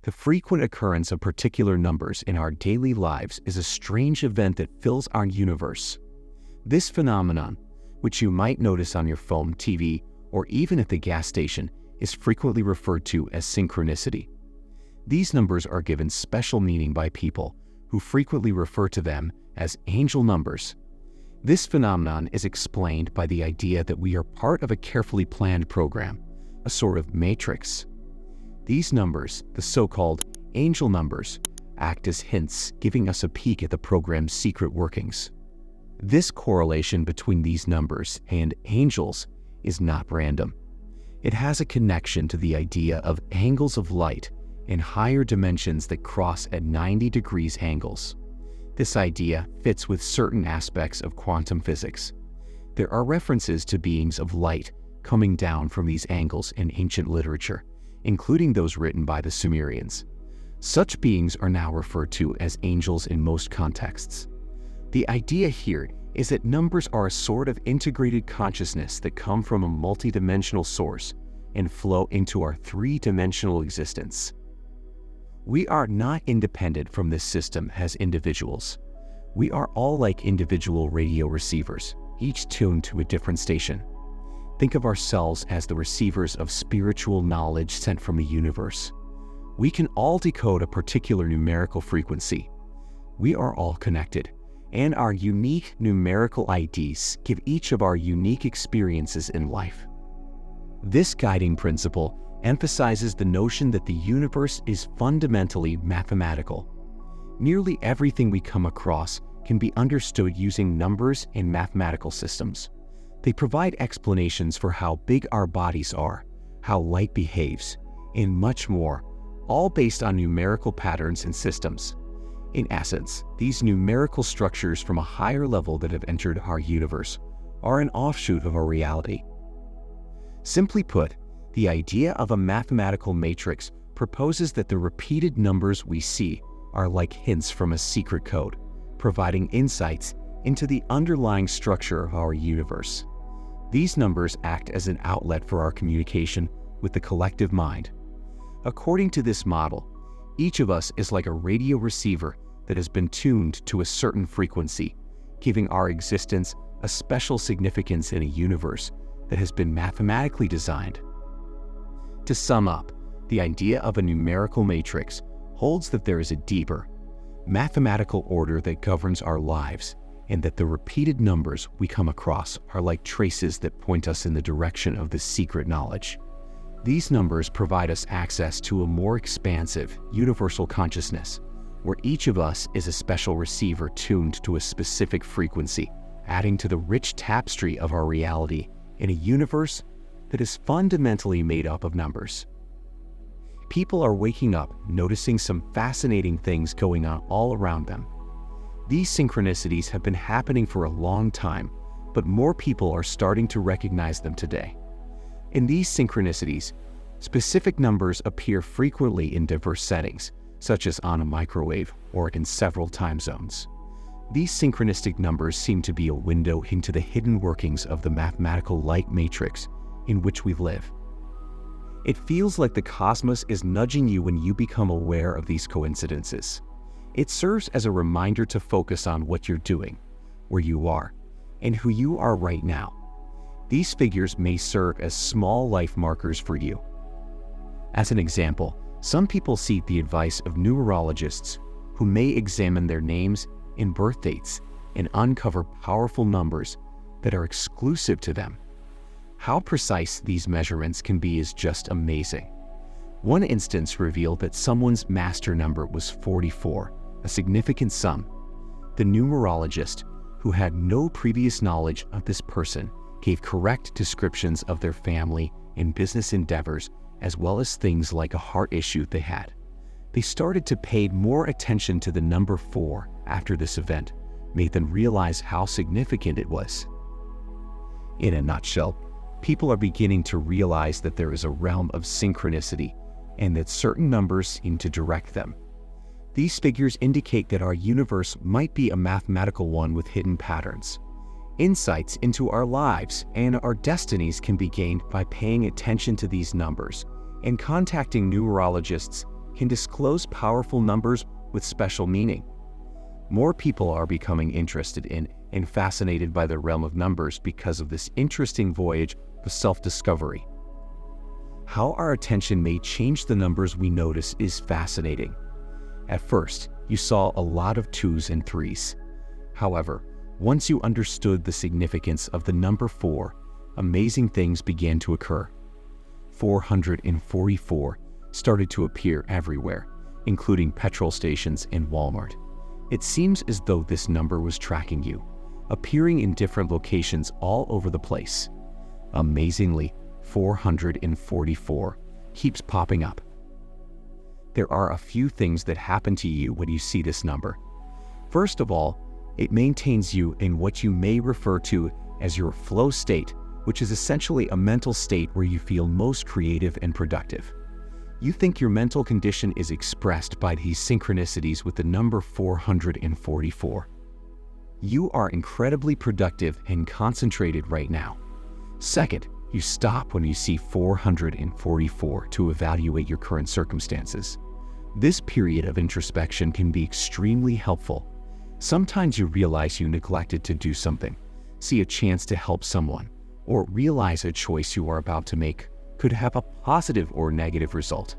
The frequent occurrence of particular numbers in our daily lives is a strange event that fills our universe. This phenomenon, which you might notice on your phone, TV, or even at the gas station, is frequently referred to as synchronicity. These numbers are given special meaning by people who frequently refer to them as angel numbers. This phenomenon is explained by the idea that we are part of a carefully planned program, a sort of matrix. These numbers, the so-called angel numbers, act as hints, giving us a peek at the program's secret workings. This correlation between these numbers and angels is not random. It has a connection to the idea of angles of light in higher dimensions that cross at 90 degrees angles. This idea fits with certain aspects of quantum physics. There are references to beings of light coming down from these angles in ancient literature, including those written by the Sumerians. Such beings are now referred to as angels in most contexts. The idea here is that numbers are a sort of integrated consciousness that come from a multidimensional source and flow into our three-dimensional existence. We are not independent from this system as individuals. We are all like individual radio receivers, each tuned to a different station. Think of ourselves as the receivers of spiritual knowledge sent from the universe. We can all decode a particular numerical frequency. We are all connected, and our unique numerical IDs give each of our unique experiences in life. This guiding principle emphasizes the notion that the universe is fundamentally mathematical. Nearly everything we come across can be understood using numbers and mathematical systems. They provide explanations for how big our bodies are, how light behaves, and much more, all based on numerical patterns and systems. In essence, these numerical structures from a higher level that have entered our universe are an offshoot of our reality. Simply put, the idea of a mathematical matrix proposes that the repeated numbers we see are like hints from a secret code, providing insights into the underlying structure of our universe. These numbers act as an outlet for our communication with the collective mind. According to this model, each of us is like a radio receiver that has been tuned to a certain frequency, giving our existence a special significance in a universe that has been mathematically designed. To sum up, the idea of a numerical matrix holds that there is a deeper, mathematical order that governs our lives, and that the repeated numbers we come across are like traces that point us in the direction of this secret knowledge. These numbers provide us access to a more expansive, universal consciousness, where each of us is a special receiver tuned to a specific frequency, adding to the rich tapestry of our reality in a universe that is fundamentally made up of numbers. People are waking up, noticing some fascinating things going on all around them. These synchronicities have been happening for a long time, but more people are starting to recognize them today. In these synchronicities, specific numbers appear frequently in diverse settings, such as on a microwave or in several time zones. These synchronistic numbers seem to be a window into the hidden workings of the mathematical light matrix in which we live. It feels like the cosmos is nudging you when you become aware of these coincidences. It serves as a reminder to focus on what you're doing, where you are, and who you are right now. These figures may serve as small life markers for you. As an example, some people seek the advice of numerologists who may examine their names and birth dates and uncover powerful numbers that are exclusive to them. How precise these measurements can be is just amazing. One instance revealed that someone's master number was 44, a significant sum. The numerologist, who had no previous knowledge of this person, gave correct descriptions of their family and business endeavors, as well as things like a heart issue they had. They started to pay more attention to the number 4 after this event, made them realize how significant it was. In a nutshell, people are beginning to realize that there is a realm of synchronicity and that certain numbers seem to direct them. These figures indicate that our universe might be a mathematical one with hidden patterns. Insights into our lives and our destinies can be gained by paying attention to these numbers and contacting numerologists can disclose powerful numbers with special meaning. More people are becoming interested in and fascinated by the realm of numbers because of this interesting voyage of self-discovery. How our attention may change the numbers we notice is fascinating. At first, you saw a lot of 2s and 3s. However, once you understood the significance of the number 4, amazing things began to occur. 444 started to appear everywhere, including petrol stations and Walmart. It seems as though this number was tracking you, appearing in different locations all over the place. Amazingly, 444 keeps popping up. There are a few things that happen to you when you see this number. First of all, it maintains you in what you may refer to as your flow state, which is essentially a mental state where you feel most creative and productive. You think your mental condition is expressed by these synchronicities with the number 444. You are incredibly productive and concentrated right now. Second, you stop when you see 444 to evaluate your current circumstances. This period of introspection can be extremely helpful. Sometimes you realize you neglected to do something, see a chance to help someone, or realize a choice you are about to make could have a positive or negative result.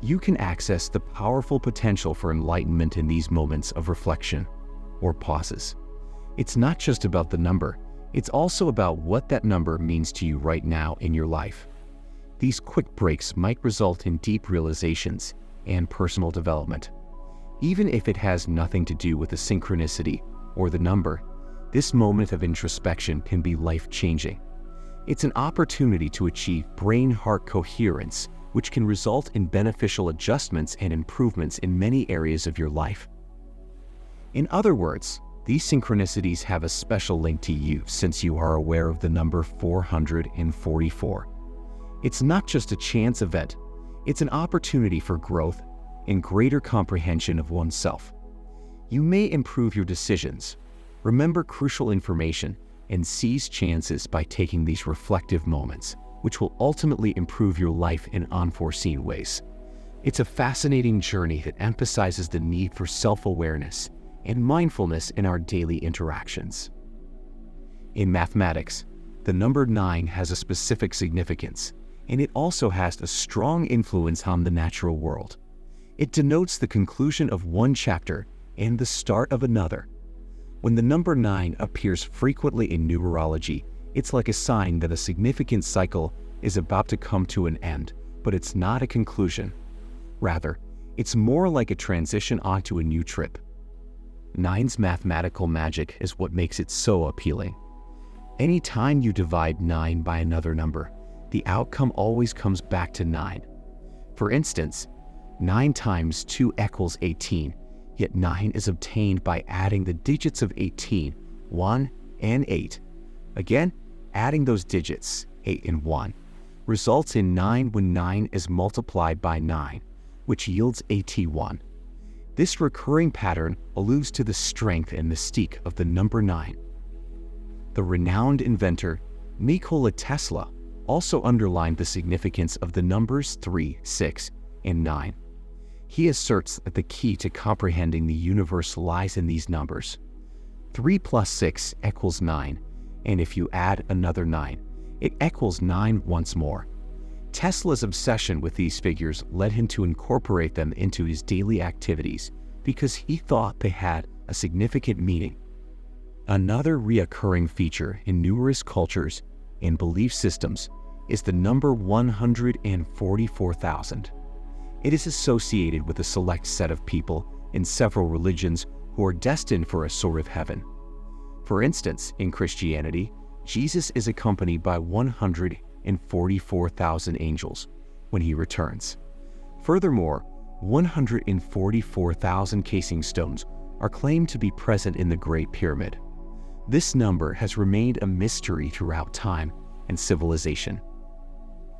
You can access the powerful potential for enlightenment in these moments of reflection or pauses. It's not just about the number, it's also about what that number means to you right now in your life. These quick breaks might result in deep realizations and personal development. Even if it has nothing to do with the synchronicity or the number, this moment of introspection can be life-changing. It's an opportunity to achieve brain-heart coherence, which can result in beneficial adjustments and improvements in many areas of your life. In other words, these synchronicities have a special link to you since you are aware of the number 444. It's not just a chance event, it's an opportunity for growth and greater comprehension of oneself. You may improve your decisions, remember crucial information, and seize chances by taking these reflective moments, which will ultimately improve your life in unforeseen ways. It's a fascinating journey that emphasizes the need for self-awareness and mindfulness in our daily interactions. In mathematics, the number 9 has a specific significance, and it also has a strong influence on the natural world. It denotes the conclusion of one chapter and the start of another. When the number 9 appears frequently in numerology, it's like a sign that a significant cycle is about to come to an end, but it's not a conclusion. Rather, it's more like a transition onto a new trip. 9's mathematical magic is what makes it so appealing. Anytime you divide 9 by another number, the outcome always comes back to 9. For instance, 9 times 2 equals 18, yet 9 is obtained by adding the digits of 18, 1 and 8. Again, adding those digits, 8 and 1, results in 9 when 9 is multiplied by 9, which yields 81. This recurring pattern alludes to the strength and mystique of the number 9. The renowned inventor Nikola Tesla also underlined the significance of the numbers 3, 6, and 9. He asserts that the key to comprehending the universe lies in these numbers. 3 plus 6 equals 9, and if you add another 9, it equals 9 once more. Tesla's obsession with these figures led him to incorporate them into his daily activities because he thought they had a significant meaning. Another recurring feature in numerous cultures and belief systems is the number 144,000. It is associated with a select set of people in several religions who are destined for a sort of heaven. For instance, in Christianity, Jesus is accompanied by 144,000 angels when he returns. Furthermore, 144,000 casing stones are claimed to be present in the Great Pyramid. This number has remained a mystery throughout time and civilization.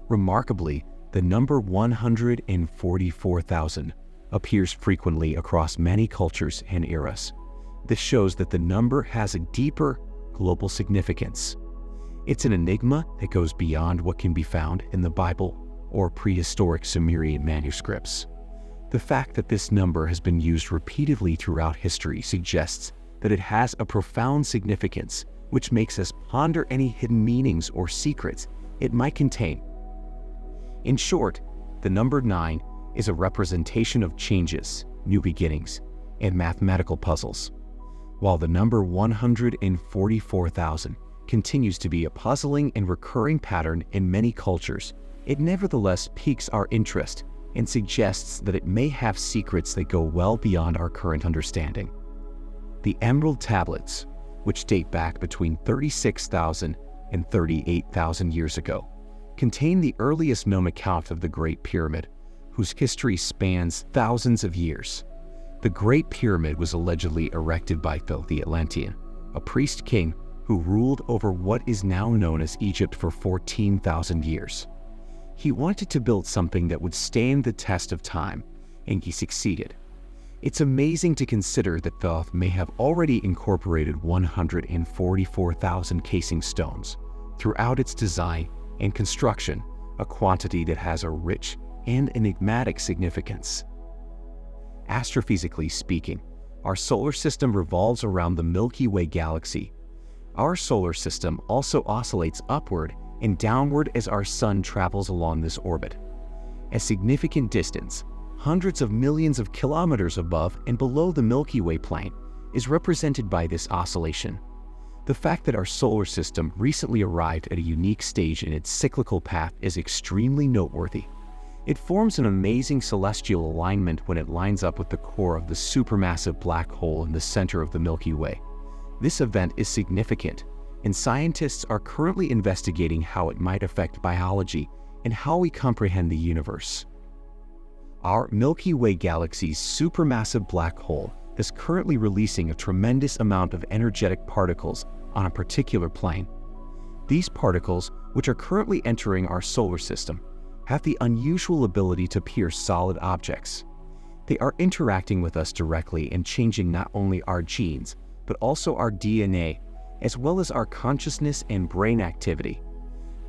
Remarkably, the number 144,000 appears frequently across many cultures and eras. This shows that the number has a deeper global significance. It's an enigma that goes beyond what can be found in the Bible or prehistoric Sumerian manuscripts. The fact that this number has been used repeatedly throughout history suggests that it has a profound significance, which makes us ponder any hidden meanings or secrets it might contain. In short, the number 9 is a representation of changes, new beginnings, and mathematical puzzles. While the number 144,000 continues to be a puzzling and recurring pattern in many cultures, it nevertheless piques our interest and suggests that it may have secrets that go well beyond our current understanding. The Emerald Tablets, which date back between 36,000 and 38,000 years ago, contain the earliest known account of the Great Pyramid, whose history spans thousands of years. The Great Pyramid was allegedly erected by Phil the Atlantean, a priest king who ruled over what is now known as Egypt for 14,000 years. He wanted to build something that would stand the test of time, and he succeeded. It's amazing to consider that Thoth may have already incorporated 144,000 casing stones throughout its design and construction, a quantity that has a rich and enigmatic significance. Astrophysically speaking, our solar system revolves around the Milky Way galaxy. Our solar system also oscillates upward and downward as our sun travels along this orbit. A significant distance, hundreds of millions of kilometers above and below the Milky Way plane, is represented by this oscillation. The fact that our solar system recently arrived at a unique stage in its cyclical path is extremely noteworthy. It forms an amazing celestial alignment when it lines up with the core of the supermassive black hole in the center of the Milky Way. This event is significant, and scientists are currently investigating how it might affect biology and how we comprehend the universe. Our Milky Way galaxy's supermassive black hole is currently releasing a tremendous amount of energetic particles on a particular plane. These particles, which are currently entering our solar system, have the unusual ability to pierce solid objects. They are interacting with us directly and changing not only our genes, but also our DNA, as well as our consciousness and brain activity.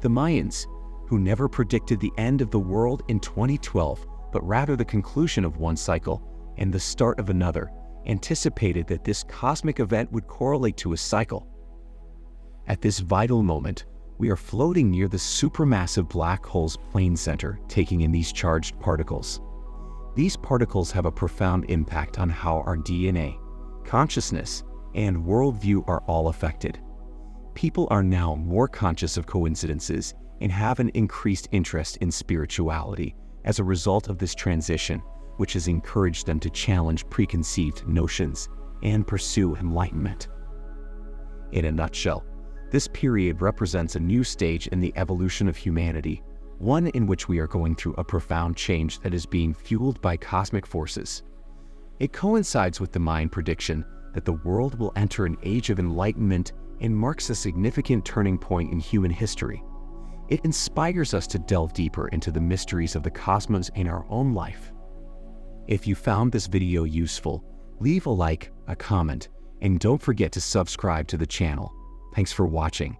The Mayans, who never predicted the end of the world in 2012, but rather the conclusion of one cycle and the start of another, anticipated that this cosmic event would correlate to a cycle. At this vital moment, we are floating near the supermassive black hole's plane center, taking in these charged particles. These particles have a profound impact on how our DNA, consciousness, and worldview are all affected. People are now more conscious of coincidences and have an increased interest in spirituality as a result of this transition, which has encouraged them to challenge preconceived notions and pursue enlightenment. In a nutshell, this period represents a new stage in the evolution of humanity, one in which we are going through a profound change that is being fueled by cosmic forces. It coincides with the Mayan prediction that the world will enter an age of enlightenment and marks a significant turning point in human history. It inspires us to delve deeper into the mysteries of the cosmos in our own life. If you found this video useful, leave a like, a comment, and don't forget to subscribe to the channel. Thanks for watching.